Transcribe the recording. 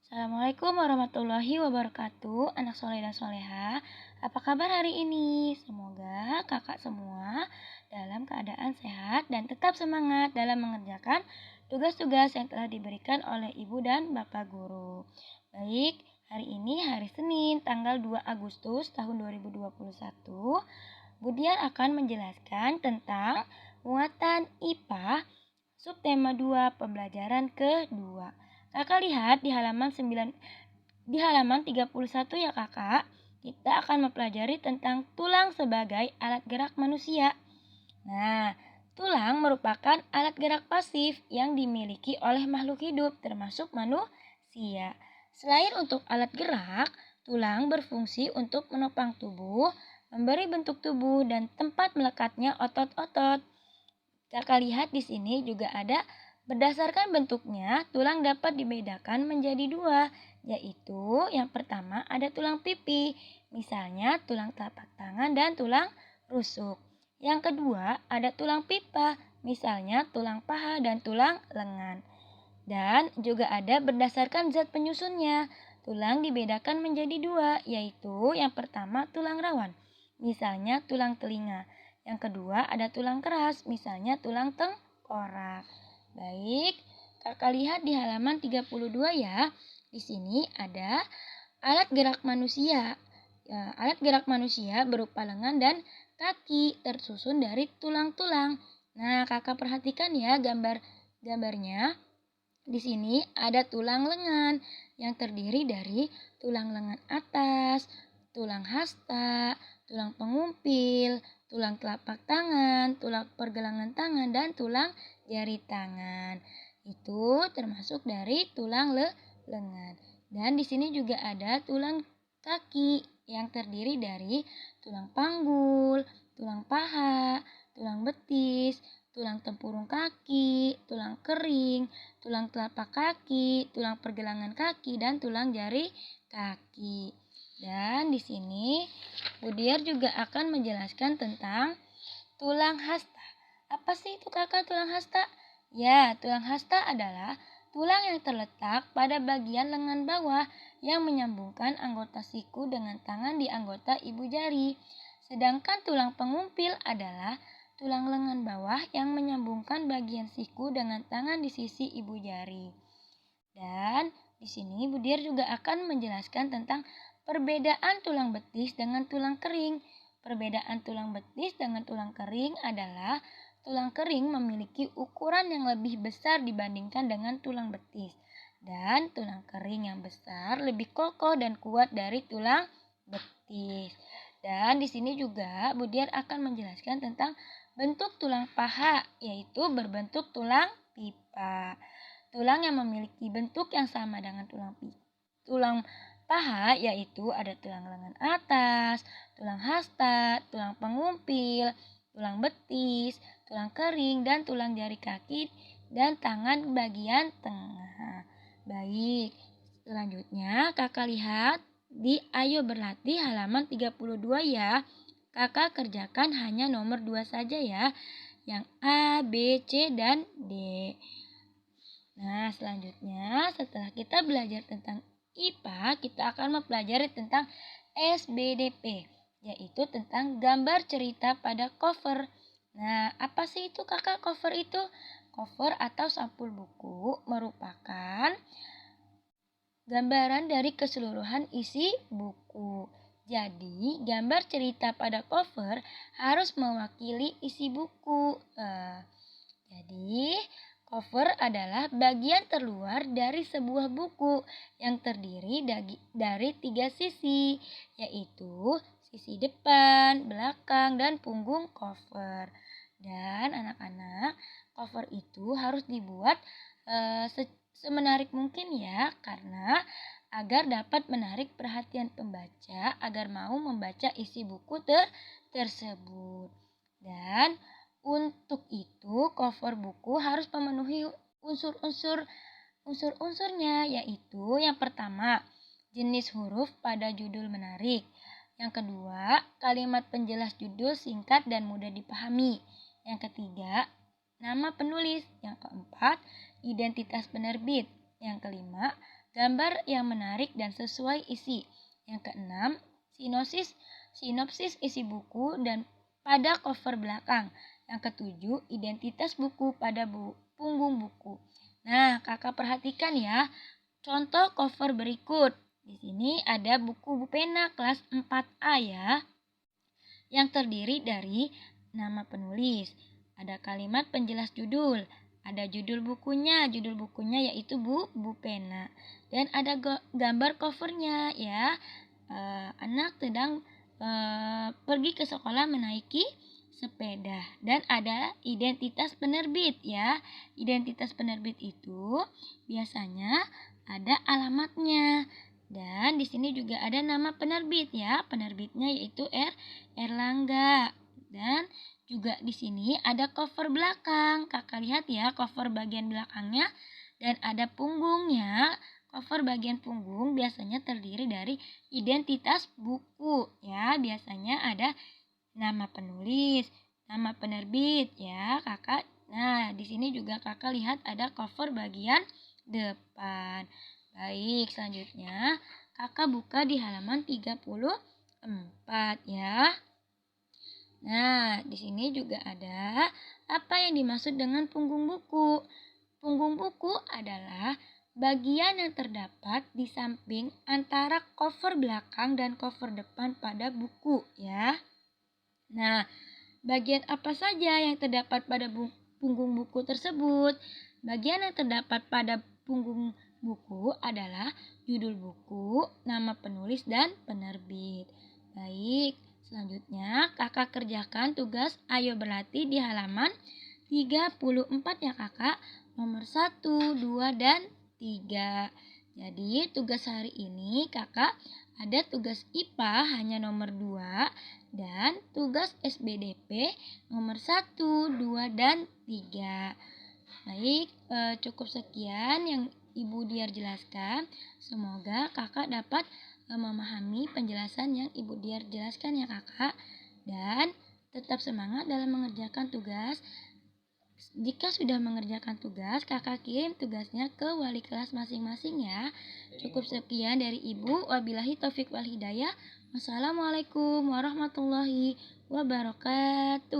Assalamualaikum warahmatullahi wabarakatuh, anak soleh dan soleha. Apa kabar hari ini? Semoga kakak semua dalam keadaan sehat dan tetap semangat dalam mengerjakan tugas-tugas yang telah diberikan oleh ibu dan bapak guru. Baik, hari ini hari Senin, tanggal 2 Agustus tahun 2021. Budiar akan menjelaskan tentang muatan IPA subtema 2 pembelajaran kedua. Kakak lihat di halaman 31 ya Kakak. Kita akan mempelajari tentang tulang sebagai alat gerak manusia. Nah, tulang merupakan alat gerak pasif yang dimiliki oleh makhluk hidup termasuk manusia. Selain untuk alat gerak, tulang berfungsi untuk menopang tubuh, memberi bentuk tubuh dan tempat melekatnya otot-otot. Kakak lihat di sini juga ada berdasarkan bentuknya, tulang dapat dibedakan menjadi dua, yaitu yang pertama ada tulang pipi, misalnya tulang telapak tangan dan tulang rusuk. Yang kedua ada tulang pipa, misalnya tulang paha dan tulang lengan. Dan juga ada berdasarkan zat penyusunnya, tulang dibedakan menjadi dua, yaitu yang pertama tulang rawan, misalnya tulang telinga. Yang kedua ada tulang keras, misalnya tulang tengkorak. Baik, kakak lihat di halaman 32 ya. Di sini ada alat gerak manusia. Alat gerak manusia berupa lengan dan kaki tersusun dari tulang-tulang. Nah, kakak perhatikan ya gambarnya. Di sini ada tulang lengan yang terdiri dari tulang lengan atas, tulang hasta, tulang pengumpil, tulang telapak tangan, tulang pergelangan tangan, dan tulang jari tangan. Itu termasuk dari tulang lengan. Dan di sini juga ada tulang kaki yang terdiri dari tulang panggul, tulang paha, tulang betis, tulang tempurung kaki, tulang kering, tulang telapak kaki, tulang pergelangan kaki, dan tulang jari kaki. Dan di sini Budiar juga akan menjelaskan tentang tulang hasta. Apa sih itu kakak tulang hasta? Ya, tulang hasta adalah tulang yang terletak pada bagian lengan bawah yang menyambungkan anggota siku dengan tangan di anggota ibu jari. Sedangkan tulang pengumpil adalah tulang lengan bawah yang menyambungkan bagian siku dengan tangan di sisi ibu jari. Dan di sini Budiar juga akan menjelaskan tentang perbedaan tulang betis dengan tulang kering. Perbedaan tulang betis dengan tulang kering adalah tulang kering memiliki ukuran yang lebih besar dibandingkan dengan tulang betis. Dan tulang kering yang besar lebih kokoh dan kuat dari tulang betis. Dan di sini juga Budiar akan menjelaskan tentang bentuk tulang paha, yaitu berbentuk tulang pipa. Tulang yang memiliki bentuk yang sama dengan tulang paha yaitu ada tulang lengan atas, tulang hasta, tulang pengumpil, tulang betis, tulang kering, dan tulang jari kaki dan tangan bagian tengah. Baik, selanjutnya kakak lihat di Ayo Berlatih halaman 32 ya. Kakak kerjakan hanya nomor 2 saja ya, yang A, B, C, dan D. Nah, selanjutnya setelah kita belajar tentang IPA, kita akan mempelajari tentang SBDP, yaitu tentang gambar cerita pada cover. Nah, apa sih itu kakak cover itu? Cover atau sampul buku merupakan gambaran dari keseluruhan isi buku. Jadi, gambar cerita pada cover harus mewakili isi buku. Jadi, cover adalah bagian terluar dari sebuah buku yang terdiri dari 3 sisi, yaitu sisi depan, belakang, dan punggung cover. Dan anak-anak, cover itu harus dibuat semenarik mungkin ya, karena agar dapat menarik perhatian pembaca agar mau membaca isi buku tersebut. Dan untuk itu, cover buku harus memenuhi unsur-unsurnya, yaitu yang pertama, jenis huruf pada judul menarik. Yang kedua, kalimat penjelas judul singkat dan mudah dipahami. Yang ketiga, nama penulis. Yang keempat, identitas penerbit. Yang kelima, gambar yang menarik dan sesuai isi. Yang keenam, sinopsis isi buku dan pada cover belakang. Yang ketujuh, identitas buku pada punggung buku. Nah, kakak perhatikan ya, contoh cover berikut. Di sini ada buku pena kelas 4A ya, yang terdiri dari nama penulis, ada kalimat penjelas judul, ada judul bukunya yaitu Bu Pena, dan ada gambar covernya ya. Anak sedang pergi ke sekolah menaiki sepeda, dan ada identitas penerbit ya. Identitas penerbit itu biasanya ada alamatnya. Dan di sini juga ada nama penerbit ya. Penerbitnya yaitu Erlangga. Dan juga di sini ada cover belakang. Kakak lihat ya cover bagian belakangnya, dan ada punggungnya. Cover bagian punggung biasanya terdiri dari identitas buku ya. Biasanya ada nama penulis, nama penerbit ya, Kakak. Nah, di sini juga Kakak lihat ada cover bagian depan. Baik, selanjutnya Kakak buka di halaman 34 ya. Nah, di sini juga ada apa yang dimaksud dengan punggung buku. Punggung buku adalah bagian yang terdapat di samping antara cover belakang dan cover depan pada buku ya. Nah, bagian apa saja yang terdapat pada punggung buku tersebut? Bagian yang terdapat pada punggung buku adalah judul buku, nama penulis, dan penerbit. Baik, selanjutnya kakak kerjakan tugas Ayo Berlatih di halaman 34 ya kakak, nomor 1, 2, dan 3. Jadi tugas hari ini kakak ada tugas IPA hanya nomor 2 dan tugas SBDP nomor 1, 2, dan 3. Baik, cukup sekian yang Ibu Diar jelaskan. Semoga kakak dapat memahami penjelasan yang Ibu Diar jelaskan ya kakak. Dan tetap semangat dalam mengerjakan tugas. Jika sudah mengerjakan tugas, kakak kirim tugasnya ke wali kelas masing-masing ya. Cukup sekian dari Ibu. Wabillahi taufik wal hidayah. Wassalamualaikum warahmatullahi wabarakatuh.